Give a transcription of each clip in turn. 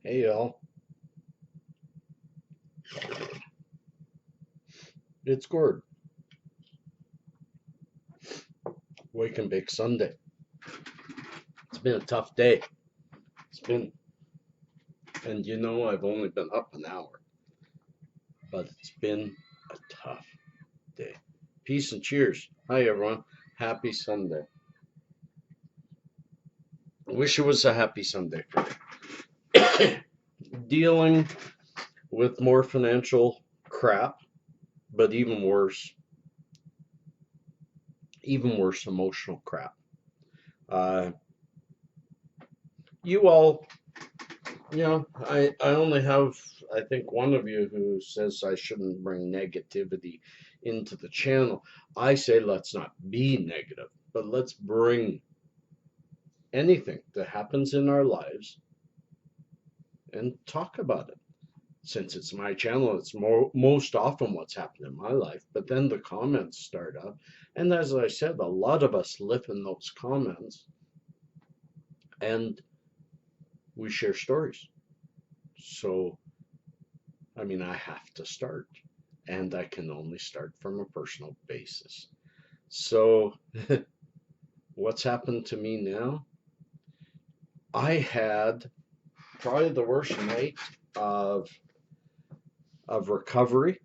Hey y'all, it's Gord. Wake and Bake Sunday. It's been a tough day. It's been, and I've only been up an hour, but it's been a tough day. Peace and cheers. Hi everyone. Happy Sunday. I wish it was a happy Sunday for me. Dealing with more financial crap, but even worse emotional crap. Uh, you all I only have, I think, one of you who says I shouldn't bring negativity into the channel. I say let's not be negative, but let's bring anything that happens in our lives and talk about it. Since it's my channel, it's most often what's happened in my life, but then the comments start up. And as I said, a lot of us live in those comments and we share stories. So, I have to start. And I can only start from a personal basis. So, what's happened to me now? I had probably the worst night of recovery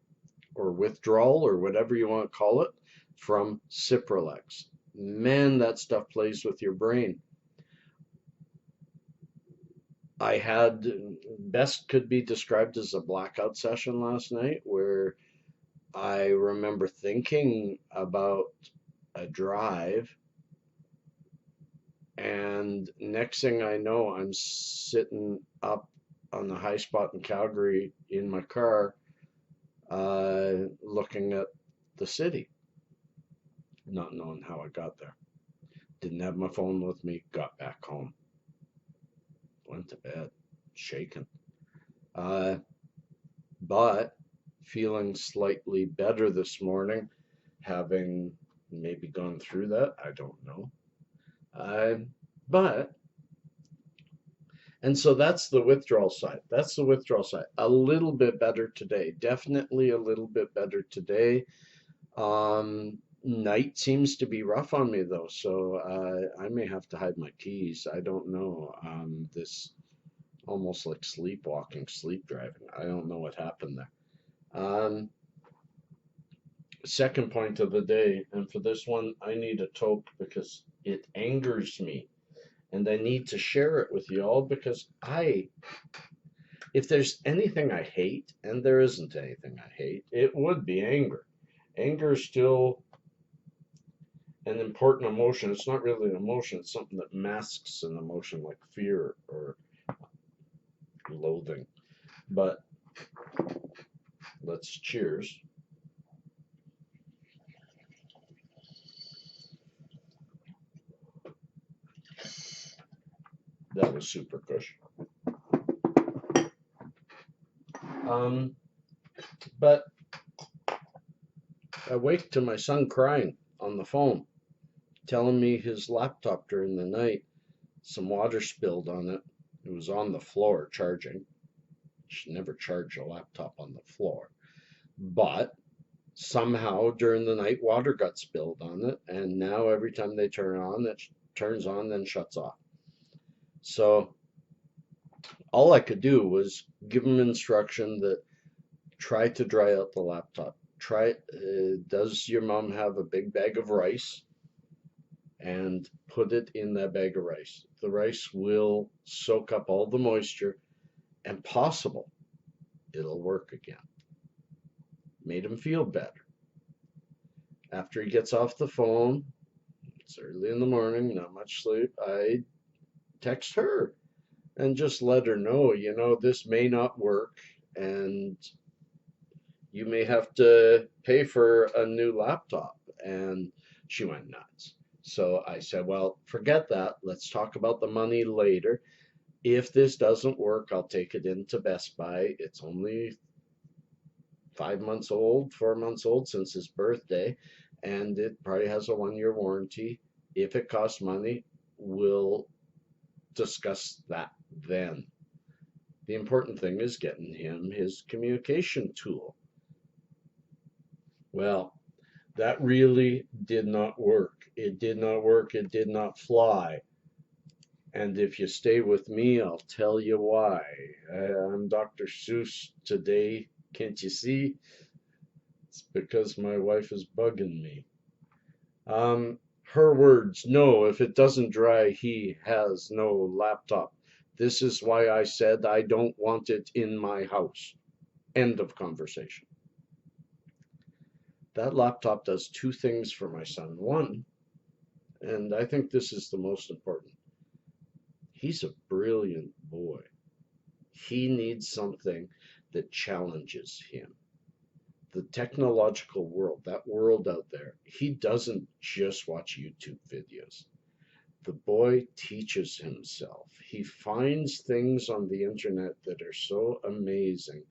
or withdrawal or whatever you want to call it from Cipralex. Man, that stuff plays with your brain. I had, best could be described as a blackout session last night where I remember thinking about a drive, and next thing I know, I'm sitting up on the high spot in Calgary in my car, looking at the city, not knowing how I got there. Didn't have my phone with me, got back home, went to bed, shaken. Uh, but feeling slightly better this morning, having maybe gone through that, I don't know. But and so that's the withdrawal side. That's the withdrawal side. A little bit better today. Definitely a little bit better today. Night seems to be rough on me though, so I may have to hide my keys. I don't know. This almost like sleepwalking, sleep driving. I don't know what happened there. Second point of the day, and for this one, I need a toke because it angers me. And I need to share it with you all because if there's anything I hate, and there isn't anything I hate, it would be anger. Anger is still an important emotion. It's not really an emotion, it's something that masks an emotion like fear or loathing. But let's cheers. That was super kush. But I wake to my son crying on the phone, telling me his laptop during the night, some water spilled on it. It was on the floor charging. You should never charge a laptop on the floor. But somehow during the night, water got spilled on it. And now every time they turn it on, it turns on, then shuts off. So all I could do was give him instruction that try to dry out the laptop. Does your mom have a big bag of rice? And put it in that bag of rice. The rice will soak up all the moisture and possible it'll work again. Made him feel better. After he gets off the phone, it's early in the morning, not much sleep, I text her and just let her know, this may not work and you may have to pay for a new laptop. And she went nuts. So I said, well, forget that. Let's talk about the money later. If this doesn't work, I'll take it into Best Buy. It's only 5 months old, 4 months old since his birthday, and it probably has a 1 year warranty. If it costs money, we'll discuss that then. The important thing is getting him his communication tool. Well, that really did not work. It did not work. It did not fly. And if you stay with me, I'll tell you why. I'm Dr. Seuss today. Can't you see? It's because my wife is bugging me. Her words, no, if it doesn't dry, he has no laptop. This is why I said I don't want it in my house. End of conversation. That laptop does two things for my son. One, and I think this is the most important, he's a brilliant boy. He needs something that challenges him. The technological world, that world out there, he doesn't just watch YouTube videos. The boy teaches himself. He finds things on the internet that are so amazing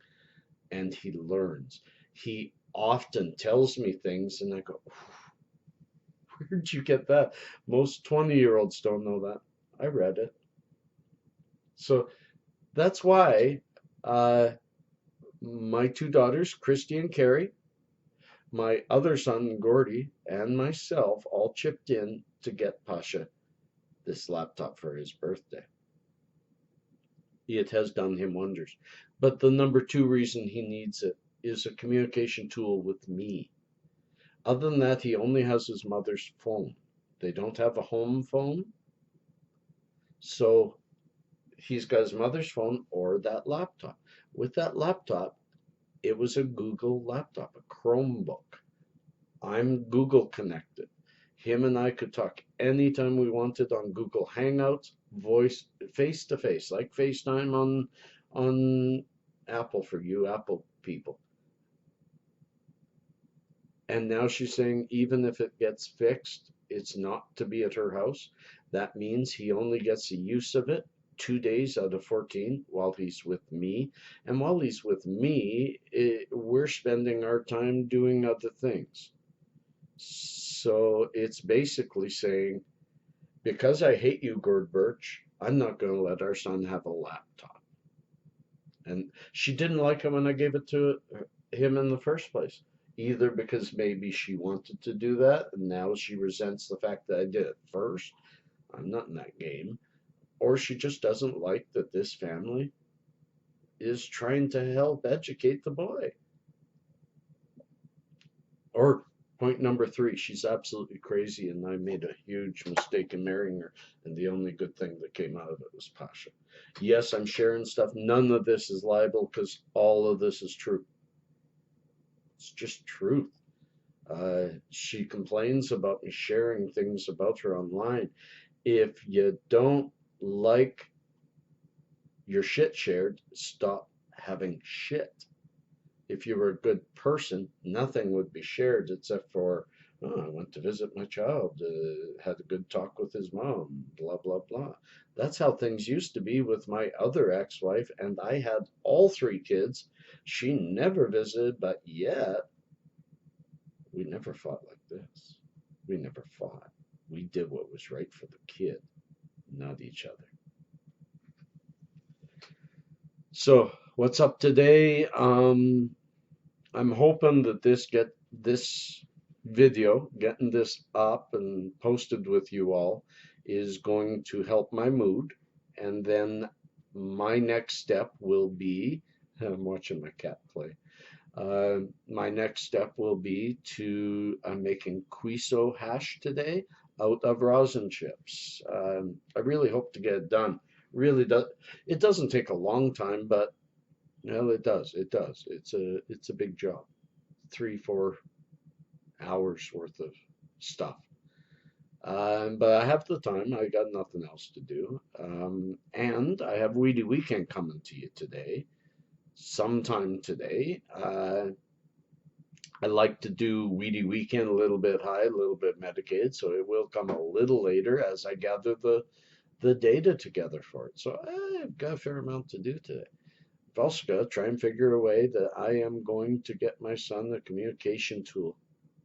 and he learns. He often tells me things and I go, where'd you get that? Most 20-year-olds don't know that. I read it. So that's why my two daughters, Christy and Carrie, my other son, Gordy, and myself all chipped in to get Pasha this laptop for his birthday. It has done him wonders. But the number two reason he needs it is a communication tool with me. Other than that, he only has his mother's phone. They don't have a home phone. So he's got his mother's phone or that laptop. With that laptop, it was a Google laptop, a Chromebook. I'm Google connected. Him and I could talk anytime we wanted on Google Hangouts, voice, face to face, like FaceTime on Apple for you Apple people. And now she's saying even if it gets fixed, it's not to be at her house. That means he only gets the use of it 2 days out of 14 while he's with me. And while he's with me, we're spending our time doing other things. So it's basically saying, because I hate you, Gord Birch, I'm not going to let our son have a laptop. And she didn't like it when I gave it to him in the first place, either because maybe she wanted to do that and now she resents the fact that I did it first. I'm not in that game. Or she just doesn't like that this family is trying to help educate the boy. Or point number three, she's absolutely crazy and I made a huge mistake in marrying her. And the only good thing that came out of it was Pasha. Yes, I'm sharing stuff. None of this is liable because all of this is true. It's just truth. She complains about me sharing things about her online. If you don't like your shit shared, stop having shit. If you were a good person, nothing would be shared except for, oh, I went to visit my child, had a good talk with his mom, blah, blah, blah. That's how things used to be with my other ex-wife, and I had all three kids. She never visited, but yet we never fought like this. We never fought. We did what was right for the kid, not each other. So what's up today? I'm hoping that this video, getting this up and posted with you all, is going to help my mood. And then my next step will be, I'm watching my cat play. My next step will be to, I'm making Quiso hash today out of rosin chips. I really hope to get it done. Really does. It doesn't take a long time, but well, it does. It does. It's a big job. 3-4 hours worth of stuff. But I have the time. I got nothing else to do. And I have Weedy Weekend coming to you today. Sometime today. I like to do Weedy Weekend a little bit high, a little bit medicated, so it will come a little later as I gather the data together for it. So I've got a fair amount to do today. I've also got to try and figure a way that I am going to get my son a communication tool,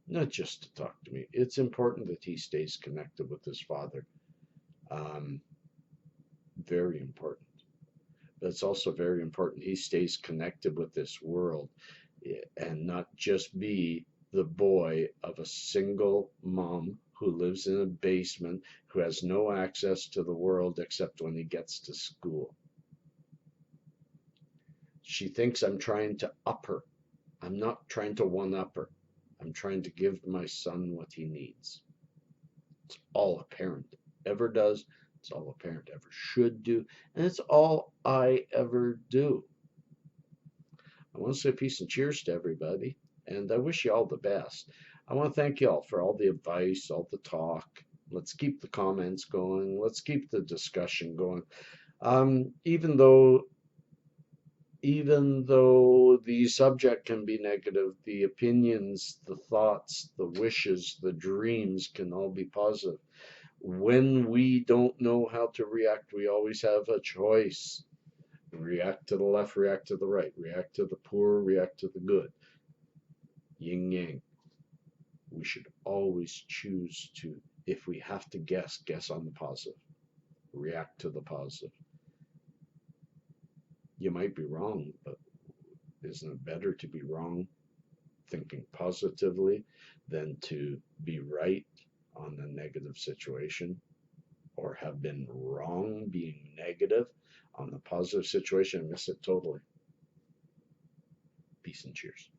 not just to talk to me. It's important that he stays connected with his father. Very important. but it's also very important he stays connected with this world, and not just be the boy of a single mom who lives in a basement, who has no access to the world except when he gets to school. She thinks I'm trying to up her. I'm not trying to one up her. I'm trying to give my son what he needs. It's all a parent ever does. It's all a parent ever should do. And it's all I ever do. I want to say peace and cheers to everybody. And I wish you all the best. I want to thank you all for all the advice, all the talk. Let's keep the comments going. Let's keep the discussion going. Um, even though even though the subject can be negative, the opinions, the thoughts, the wishes, the dreams can all be positive. When we don't know how to react, we always have a choice. React to the left, react to the right, react to the poor, react to the good. Yin yang. We should always choose to, if we have to guess, guess on the positive. React to the positive. You might be wrong, but isn't it better to be wrong thinking positively than to be right on the negative situation, or have been wrong being negative on the positive situation and miss it totally? Peace and cheers.